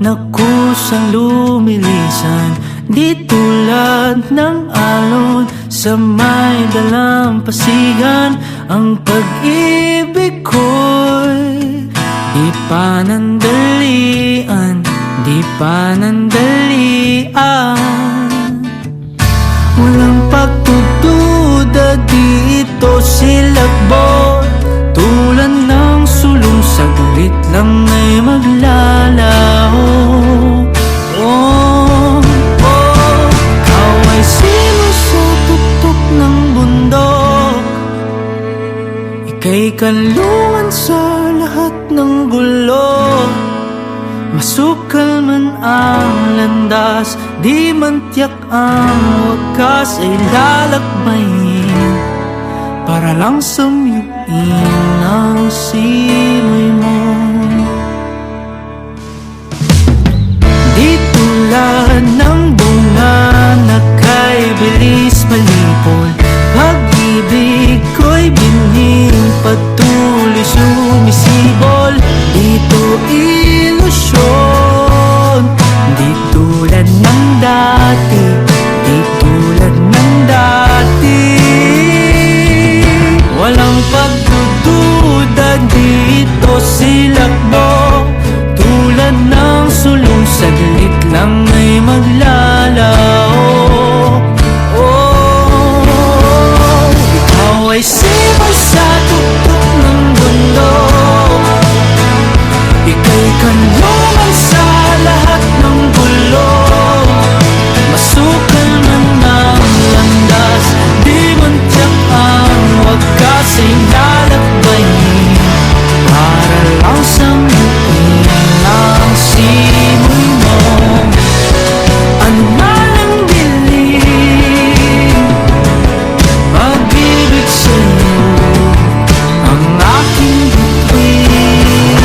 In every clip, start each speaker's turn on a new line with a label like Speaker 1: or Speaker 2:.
Speaker 1: na kusang lumilisan. Di tulad ng alon sa may dalampasigan. Ang pag-ibig ko'y di panandalian, di panandalian. Walang pagdududa dito silakbo, tulad ng sulong saglit lang ay maglalaho. Oh, oh, ikaw ay sino sa tuktok ng bundok, ika'y kanlungan sa lahat ng gulo. Masukal man ang landas, di man tiyak ang wakas, ay lalakbayin para lang samyuin ang simoy mo. Di tulad ng bunga na kay bilis malipol, pag-ibig ko'y bining patuloy sumisibol. Dito ilusyon, di tulad ng dati, di tulad ng dati. Walang pagdududa dito silakbo, tulad ng sulong saglit lang ay maglalao. Oh, ikaw ay simoy sa tuktok ng bundok, ika'y kanlungan sa lahat ng gulo. Masukal man ang landas, di man tiyak ang wakas, ay lalakbayin para lang samyuin ang simoy mo. Ano man ang dilim, pag-ibig sa'yo ang aking bituin.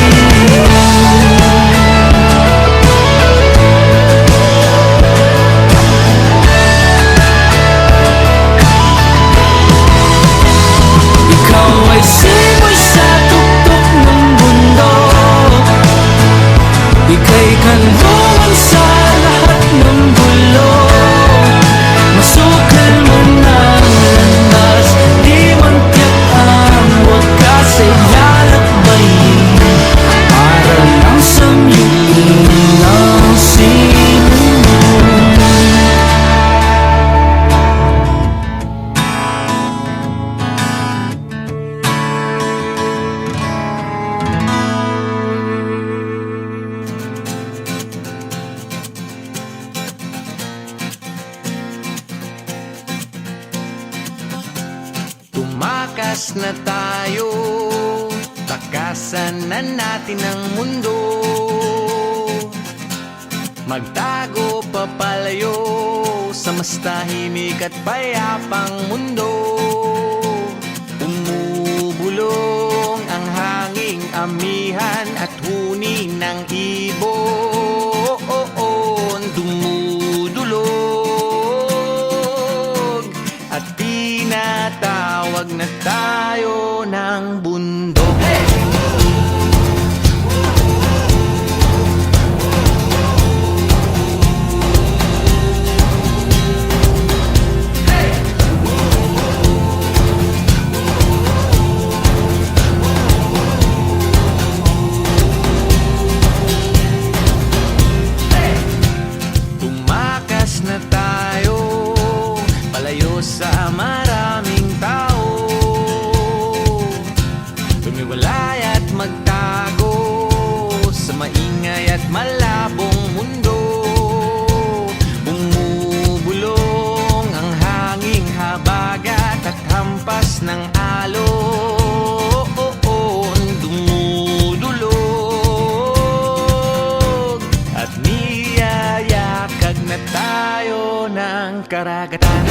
Speaker 1: Ikaw ay simoy sa tuktok ng bundok, ika'y kanlungan sa lahat ng gulo. Masukal man ang landas, di man tiyak ang wakas, ay lalakbayin para lang samyuin ang simoy mo.
Speaker 2: Tumakas na tayo, takasan na natin ang mundo. Magtago papalayo sa mas tahimik at payapang mundo. Umubulong ang hanging amihan at huni ng ibon. Dumudulog at tinatawag na tayo ng bundok. Tumakas na tayo, palayo sa maraming tao. Tumiwalay at magtago sa maingay at malabong mundo. Bumubulong ang hanging habagat at hampas ng alon. Dumudulog at niyayakag na tayo ng karagatan.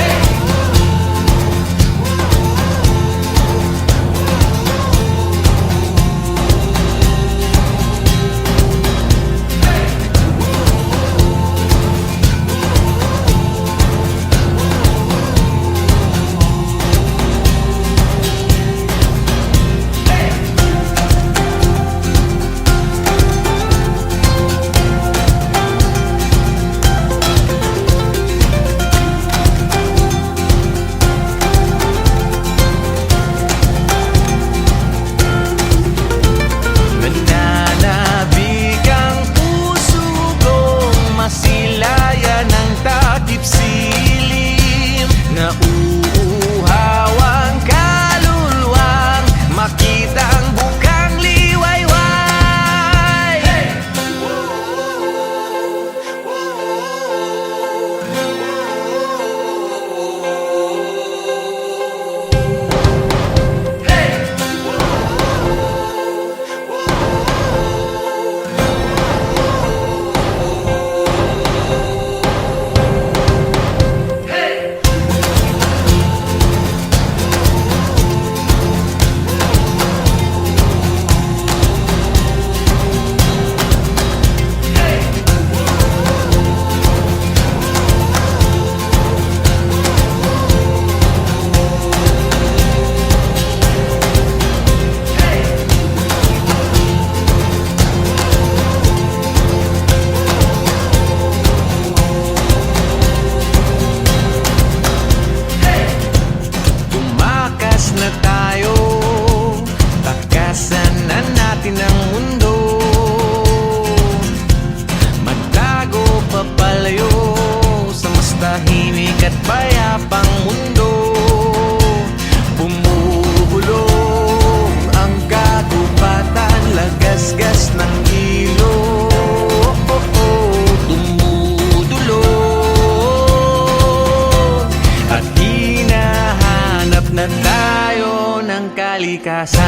Speaker 2: na tayo ng kalikasan.